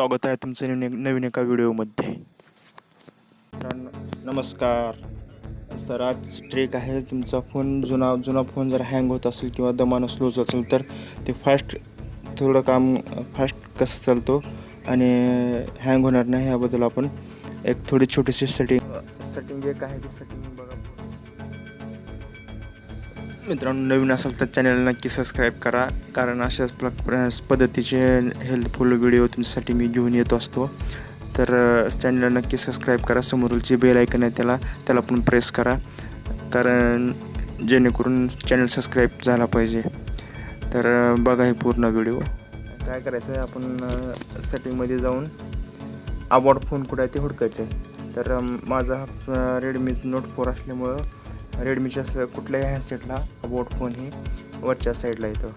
स्वागत आहे तुमचं नवीन एका व्हिडिओमध्ये. नमस्कार. तर आज ट्रिक आहे, तुमचा फोन जुना फोन जर हँग होत असेल किंवा दमानं स्लो असेल तर ते थोडं काम फास्ट कसं चालतो आणि हँग होणार नाही याबद्दल आपण एक थोडी छोटीशी सेटिंग एक आहे ती सेटिंग बघा. मित्रांनो, नवीन असेल तर चॅनलला नक्की सबस्क्राईब करा, कारण अशाच पद्धतीचे हेल्पफुल व्हिडिओ तुमच्यासाठी मी घेऊन येत असतो. तर चॅनलला नक्की सबस्क्राईब करा. समोरची बेल आयकन आहे त्याला पण प्रेस करा, कारण जेणेकरून चॅनल सबस्क्राईब झाला पाहिजे. तर बघा हे पूर्ण व्हिडिओ. काय करायचं आहे, आपण सेटिंगमध्ये जाऊन अबाउट फोन कुठं आहे ते हुडकायचं आहे. तर माझा हा रेडमी नोट 4 असल्यामुळं रेडमीच्या कुठल्याही हँडसेटला अबाउट फोन ही वरच्या साईडला येतं.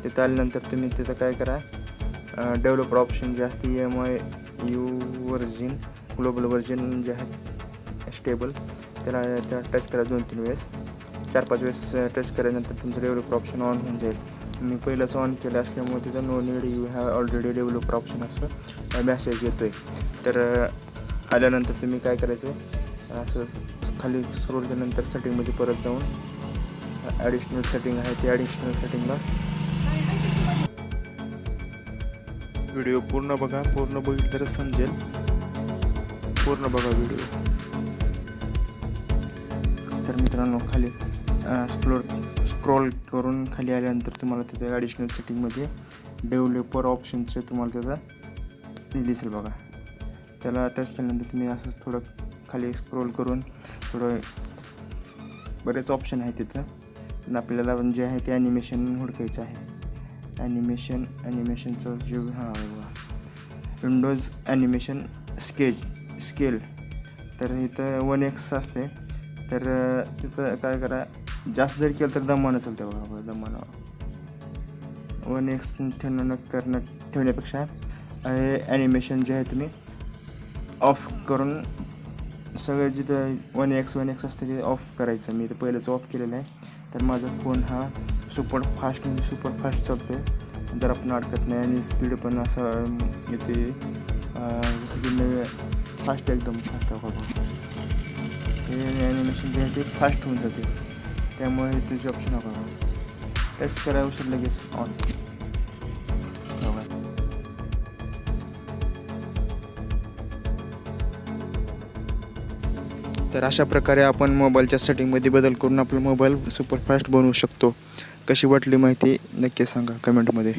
तिथं आल्यानंतर तुम्ही तिथं काय करा, डेव्हलपर ऑप्शन जे असते EMIU व्हर्जन, ग्लोबल व्हर्जन जे आहे स्टेबल, त्याला टच करा 2-3 वेळेस, 4-5 वेळेस टच केल्यानंतर तुमचं डेव्हलपर ऑप्शन ऑन होऊन जाईल. मी पहिलंच ऑन केलं असल्यामुळे तिथं no need you have already developer option असं मेसेज येतो आहे. तर आल्यानंतर तुम्ही काय करायचं, असं खाली स्क्रोल केल्यानंतर सेटिंगमध्ये परत जाऊन ॲडिशनल सेटिंग आहे ते ॲडिशनल सेटिंगला व्हिडिओ पूर्ण बघा. पूर्ण बघितलं तर समजेल. पूर्ण बघा व्हिडिओ. तर मित्रांनो, खाली स्क्रोल करून खाली आल्यानंतर तुम्हाला तिथे ॲडिशनल सेटिंगमध्ये डेव्हलपर ऑप्शनचे तुम्हाला त्याचा दिसेल बघा. त्याला टच केल्यानंतर तुम्ही असंच थोडं खाली स्क्रोल करून थोडं बरेच ऑप्शन आहे तिथं, पण आपल्याला जे आहे ते ॲनिमेशन हुडकायचं आहे. ॲनिमेशनचं जे विंडोज ॲनिमेशन स्केल. तर इथं 1x असते. तर तिथं काय करा, जास्त जर केलं तर दमानं चालतं बघा. दमानं 1x ठेवण्यापेक्षा ॲनिमेशन जे आहे तुम्ही ऑफ करून सगळं जिथं 1x असते ते ऑफ करायचं. मी तर पहिलंच ऑफ केलेलं आहे. तर माझा फोन हा सुपर फास्ट चालतो आहे, जर आपण अडकत नाही आणि स्पीड पण असं येते जसं की फास्ट, एकदम फास्ट बघा. हे ॲनिमेशन जे आहे ते फास्ट होऊन जाते, त्यामुळे तुझे ऑप्शन बघा. टच करावं असेल लगेच ऑन. तर अशा प्रकारे आपण मोबाईलच्या सेटिंगमध्ये बदल करून आपला मोबाईल सुपरफास्ट बनवू शकतो. कशी वाटली माहिती नक्की सांगा कमेंटमध्ये.